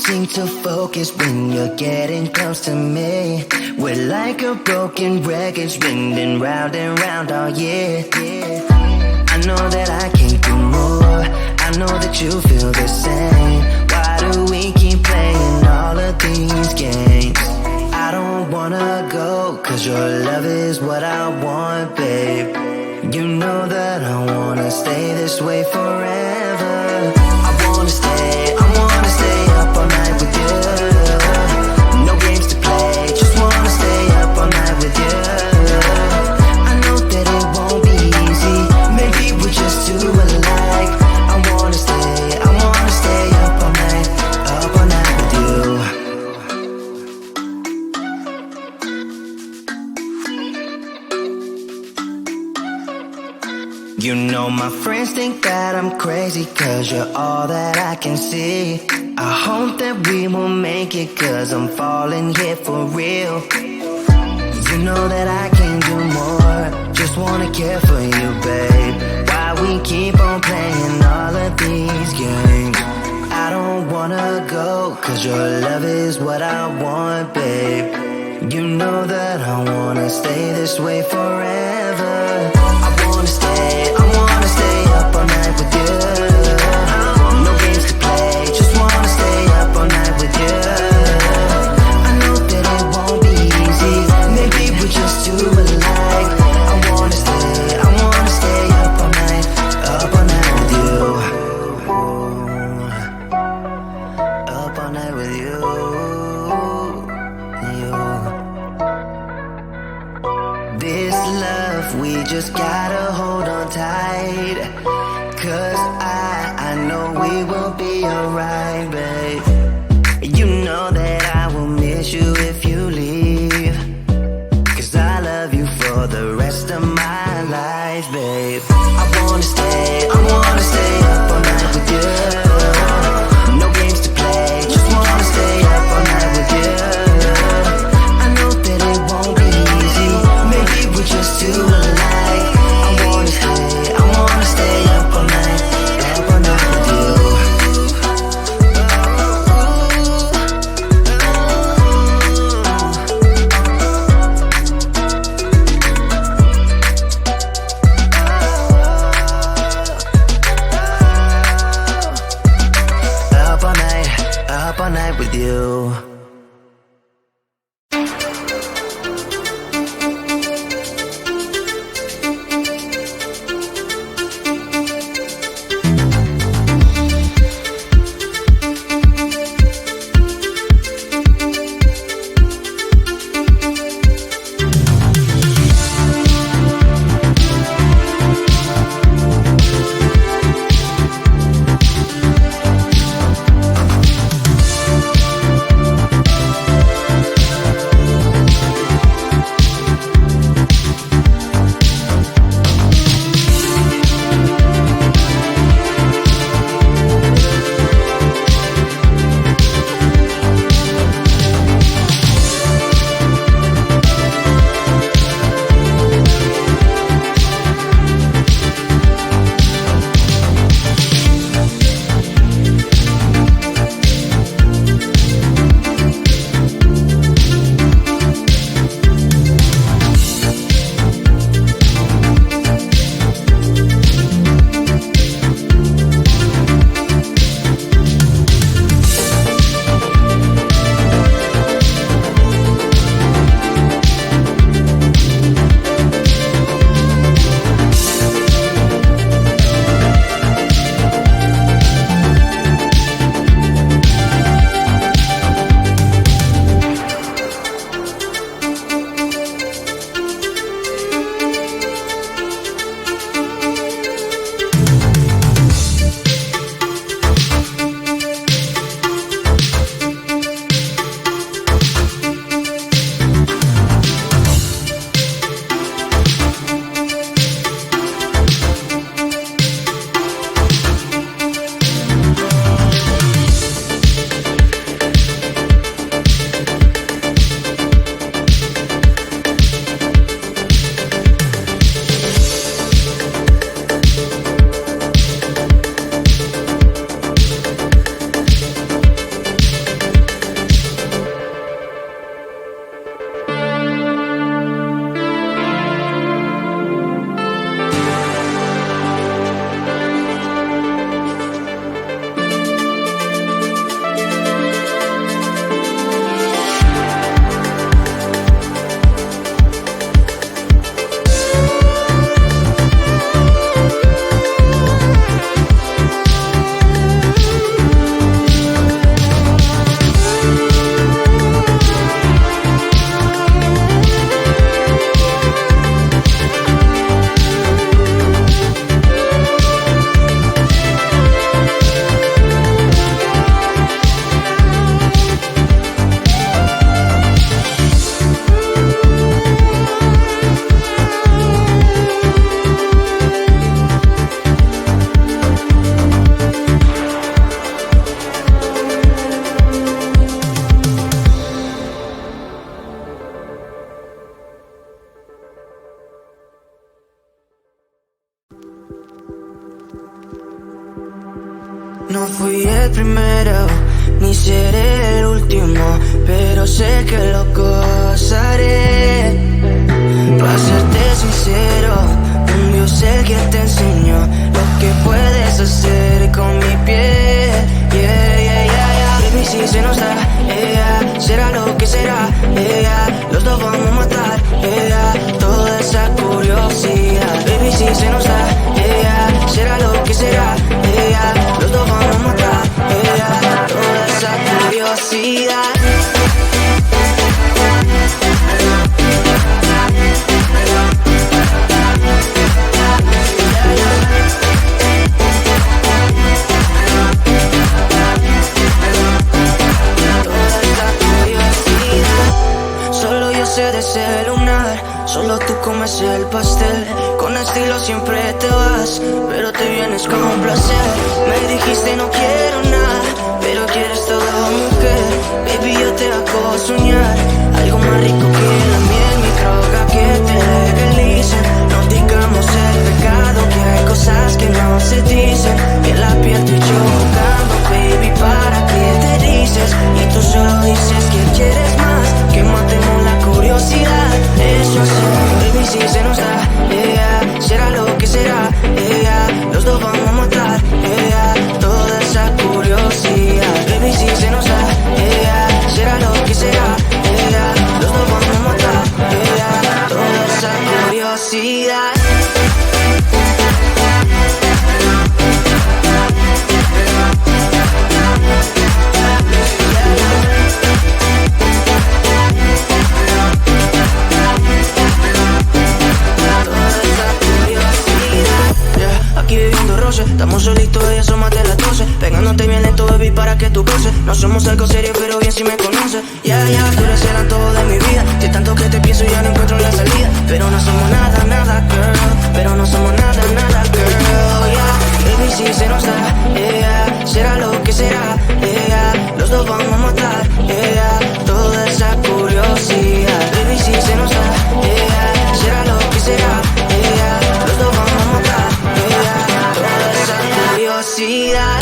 seem to focus when you're getting close to me. We're like a broken record spinning round and round all year. I know that I can't do more, I know that you feel the same. Why do we keep playing all of these games? I don't wanna go, cause your love is what I want, babe. You know that I wanna stay this way forever. I wanna stay up all night with you. No games to play, just wanna stay up all night with you. I know that it won't be easy, maybe we're just too alike. I wanna stay up all night with you. You know my friends think that I'm crazy, cause you're all that I can see. I hope that we will make it, cause I'm falling here for real. You know that I can't do more, just wanna care for you, babe. Why we keep on playing all of these games? I don't wanna go, cause your love is what I want, babe. You know that I wanna stay this way forever. I wanna stay up all night with you. No games to play, just wanna stay up all night with you. I know that it won't be easy, maybe we're just too alike. I wanna stay up all night with you. Up all night with you. This love, we just gotta hold on tight. Cause I know we will be alright, babe. You know that I will miss you if you leave. Cause I love you for the rest of my life, babe. I wanna stay up all night with you. No games to play, just wanna stay up all night with you. I know that it won't be easy, maybe we're just too alike. I wanna stay up all night with you. no fui el primero, ni seré el último, pero sé que lo gozaré. Para serte sincero, un Dios el que te enseñó lo que puedes hacer con mi piel. Baby, si se nos da, será lo que será, los dos vamos a matar, toda esa curiosidad. Baby, si se nos da, será lo que será, los dos vamos a matar, toda esa curiosidad. De ese lunar, solo tú comes el pastel. Con estilo siempre te vas, pero te vienes con un placer. Me dijiste no quiero nada, pero quieres todo, mujer. Baby, yo te hago soñar algo más rico que la miel, mi droga que te legalice. No digamos el pecado, que hay cosas que no se dicen. En la piel tú y yo jugando, baby, ¿para qué te dices? Y tú solo dices que quieres más, que matemos la curiosidad. Eso sí, baby, si se nos da, será lo que será, los dos vamos a matar, toda esa curiosidad. Baby, si se nos da, será lo que será, los dos vamos a matar, toda esa curiosidad. Aquí bebiendo roce, estamos solitos y asómate a las 12. Pegándote bien lento, baby, para que tú goces. No somos algo serio, pero bien si me conoces. Tú eres el antojo de mi vida. Si tanto que te pienso ya no encuentro la salida. Pero no somos nada, nada, girl. Pero no somos nada, nada, girl. Baby, si se nos da, será lo que será, los dos vamos a matar, toda esa curiosidad. Baby, si se nos da, será lo que será, los dos vamos a matar, toda esa curiosidad.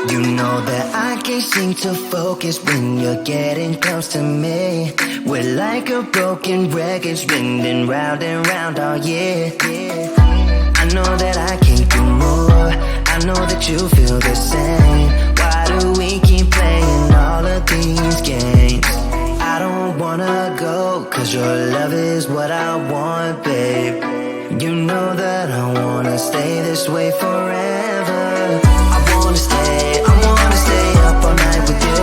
You know that I can't seem to focus when you're getting close to me. We're like a broken record spinning round and round all year. I know that I can't do more, I know that you feel the same. Why do we keep playing all of these games? I don't wanna go, cause your love is what I want, babe. You know that I wanna stay this way forever. I wanna stay up all night with you.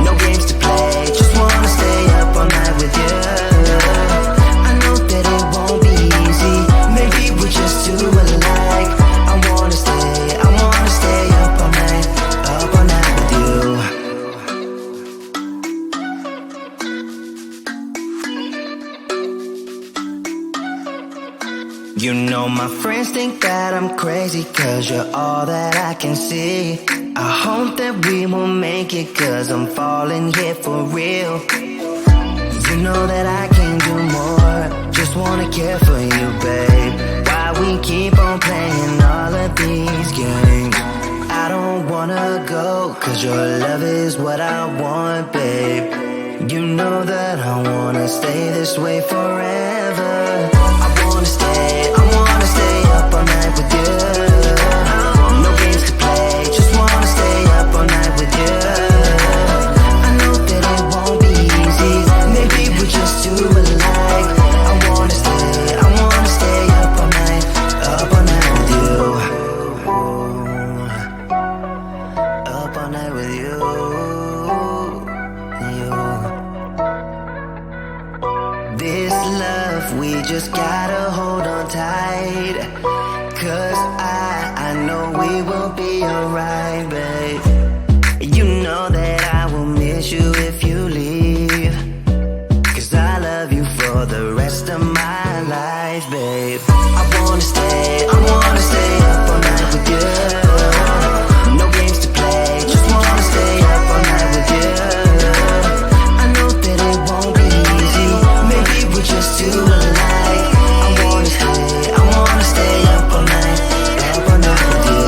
No games to play, just wanna stay up all night with you. I know that it won't be easy, maybe we're just too alike. I wanna stay up all night with you. You know my friends think that I'm crazy, cause you're all that I can see. I hope that we will make it, cause I'm falling here for real. You know that I can't do more, just wanna care for you, babe. Why we keep on playing all of these games? I don't wanna go, cause your love is what I want, babe. You know that I wanna stay this way forever. I wanna stay up all night with you. No games to play, just wanna stay up all night with you. I know that it won't be easy, maybe we just 'cause I know we will be alright, babe. You know that I will miss you if you leave, 'cause I love you for the rest of my life, babe. I wanna stay up all night with you. No games to play, just wanna stay up all night with you. I know that it won't be easy, maybe we're just too alike. I wanna stay up all night with you.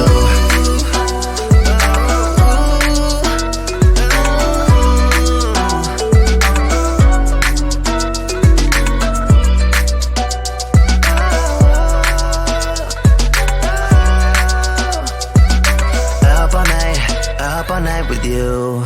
Up all night with you.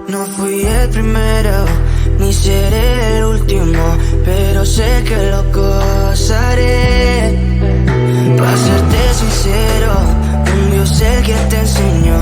No fui el primero, ni seré el último, pero sé que lo gozaré. Para serte sincero, un Dios el que te enseñó